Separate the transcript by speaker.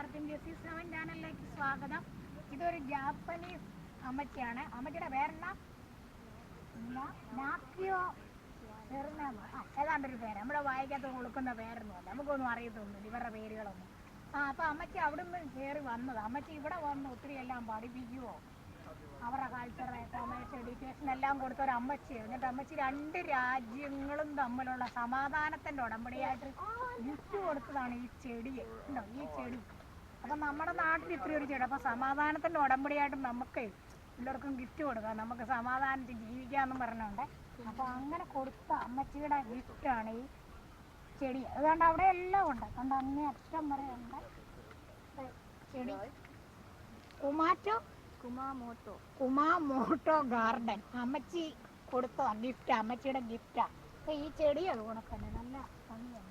Speaker 1: എല്ലാവർക്കും ജെസ്സി7 ചാനലിലേക്ക് സ്വാഗതം. ഇതൊരു ജാപ്പനീസ് അമ്മച്ചിയാണ്. അമ്മച്ചിയുടെ പേരെന്നാ? നാക്കിയോ ഏതാണ്ടൊരു പേര്. നമ്മുടെ വായിക്കാത്ത കൊടുക്കുന്ന പേരൊന്നുമല്ല, നമുക്കൊന്നും അറിയത്തൊന്നുമില്ല ഇവരുടെ പേരുകളൊന്നും. അപ്പം അമ്മച്ചി അവിടെ നിന്ന് കയറി വന്നത്. അമ്മച്ചി ഇവിടെ വന്ന് ഒത്തിരി എല്ലാം പഠിപ്പിക്കുവോ, അവരുടെ കൾച്ചർ, കൊമേഴ്സ്, എഡ്യൂക്കേഷൻ എല്ലാം കൊടുത്തൊരു അമ്മച്ചിയാണ്. എന്നിട്ട് അമ്മച്ചി 2 രാജ്യങ്ങളും തമ്മിലുള്ള സമാധാനത്തിൻ്റെ ഉടമ്പടിയായിട്ട് ഗിഫ്റ്റ് കൊടുത്തതാണ് ഈ ചെടി. ഉണ്ടോ ഈ ചെടി? അപ്പം നമ്മുടെ നാട്ടിൽ ഇത്രയും ഒരു ചെടി. അപ്പം സമാധാനത്തിൻ്റെ ഉടമ്പടിയായിട്ട് നമുക്ക് എല്ലാവർക്കും ഗിഫ്റ്റ് കൊടുക്കാം, നമുക്ക് സമാധാനത്തിൽ ജീവിക്കാമെന്നും പറഞ്ഞുകൊണ്ട്. അപ്പോൾ അങ്ങനെ കൊടുത്ത അമ്മച്ചിയുടെ ഗിഫ്റ്റാണ് ഈ ചെടി. അതുകൊണ്ട് അവിടെ എല്ലാം ഉണ്ട്, കണ്ട് അങ്ങേ അറ്റം വരെ ഉണ്ട് ചെടി. കുമാമോട്ടോ ഗാർഡൻ അമ്മച്ചി കൊടുത്തതാണ് ഗിഫ്റ്റ്, അമ്മച്ചിയുടെ ഗിഫ്റ്റാണ്. അപ്പോൾ ഈ ചെടി അത് ഉണക്കന്നെ നല്ല ഭംഗിയാണ്.